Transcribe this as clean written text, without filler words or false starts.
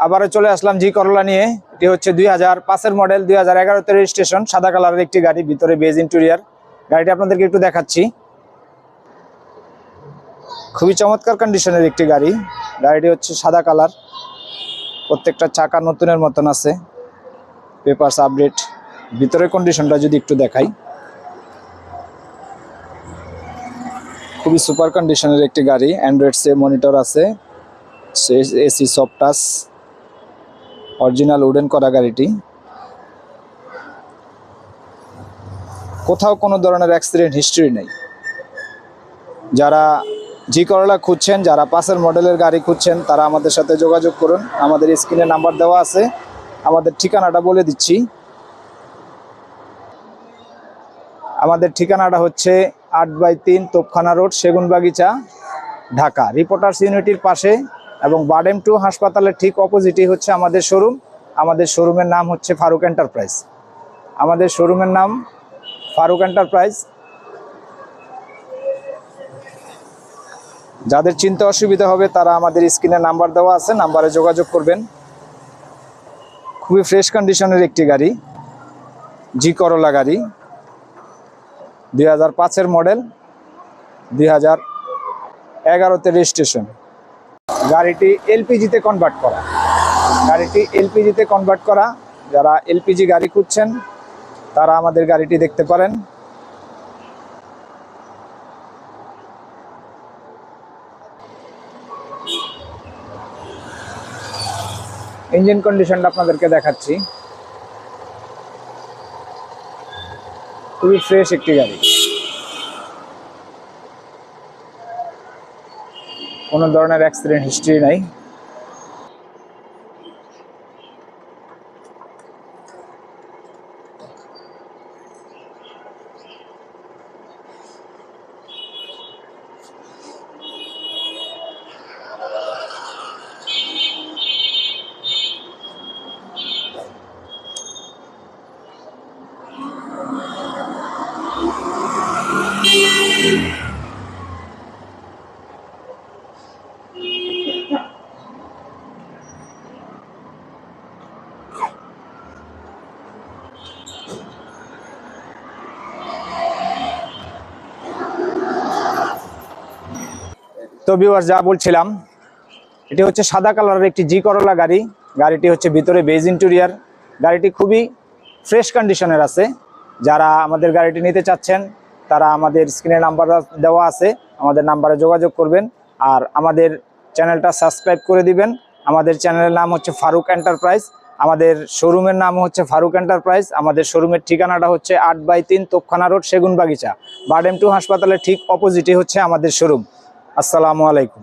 আবারও চলে আসলাম জি করলা নিয়ে। এটি হচ্ছে 2005-এর মডেল, 2011-তে রেজিস্ট্রেশন, সাদা কালারের একটি গাড়ি, ভিতরে বেজ ইন্টেরিয়র। গাড়িটি আপনাদেরকে একটু দেখাচ্ছি। খুবই চমৎকার কন্ডিশনের একটি গাড়ি। গাড়িটি হচ্ছে সাদা কালার, প্রত্যেকটা চাকা নতুনের মতন আছে, পেপারস আপডেট। ভিতরের কন্ডিশনটা যদি একটু দেখাই, খুবই সুপার কন্ডিশনের একটি গাড়ি। অ্যান্ড্রয়েড সে মনিটর আছে, AC soft touch, original wooden করা গাড়িটি। কোথাও কোনো ধরনের অ্যাক্সিডেন্ট হিস্ট্রি নেই। যারা জি করলা খুঁজছেন, যারা 5-এর মডেলের গাড়ি খুঁজছেন, তারা আমাদের সাথে যোগাযোগ করুন। আমাদের স্ক্রিনে নাম্বার দেওয়া আছে। আমাদের ঠিকানাটা বলে দিচ্ছি। আমাদের ঠিকানাটা হচ্ছে 8/3 তোপখানা রোড, সেগুনবাগিচা, ঢাকা। রিপোর্টার্স ইউনিটির পাশে এবং বাডেম 2 হাসপাতালের ঠিক অপোজিটই হচ্ছে আমাদের শোরুম। আমাদের শোরুমের নাম হচ্ছে ফারুক এন্টারপ্রাইজ। আমাদের শোরুমের নাম ফারুক এন্টারপ্রাইজ। যাদের চিন্তা অসুবিধা হবে তারা আমাদের স্ক্রিনে নাম্বার দেওয়া আছে, নাম্বারে যোগাযোগ করবেন। খুবই ফ্রেশ কন্ডিশনের একটি গাড়ি, জি করলা গাড়ি, 2005-এর মডেল, 2011-তে রেজিস্ট্রেশন। গাড়িটি এলপিজিতে কনভার্ট করা। গাড়িটি এলপিজিতে কনভার্ট করা। যারা এলপিজি গাড়ি খুঁজছেন তারা আমাদের গাড়িটি দেখতে পারেন। ইঞ্জিন কন্ডিশনটা আপনাদেরকে দেখাচ্ছি। খুবই ফ্রেশ একটি গাড়ি, কোনো ধরনের অ্যাক্সিডেন্ট হিস্ট্রি নাই। তো ভিউয়ার্স, যা বলছিলাম, এটি হচ্ছে সাদা কালারের একটি জি করলা গাড়ি। গাড়িটি হচ্ছে ভিতরে বেজ ইন্টেরিয়র। গাড়িটি খুবই ফ্রেশ কন্ডিশনের আছে। যারা আমাদের গাড়িটি নিতে চাচ্ছেন তারা আমাদের স্ক্রিনে নাম্বার দেওয়া আছে, আমাদের নাম্বারে যোগাযোগ করবেন। আর আমাদের চ্যানেলটা সাবস্ক্রাইব করে দিবেন। আমাদের চ্যানেলের নাম হচ্ছে ফারুক এন্টারপ্রাইজ। আমাদের শোরুমের নাম হচ্ছে ফারুক এন্টারপ্রাইজ। আমাদের শোরুমের ঠিকানাটা হচ্ছে 8/3 তোপখানা রোড, সেগুনবাগিচা। বাডেম 2 হাসপাতালের ঠিক অপোজিটে হচ্ছে আমাদের শোরুম। আসসালামু আলাইকুম।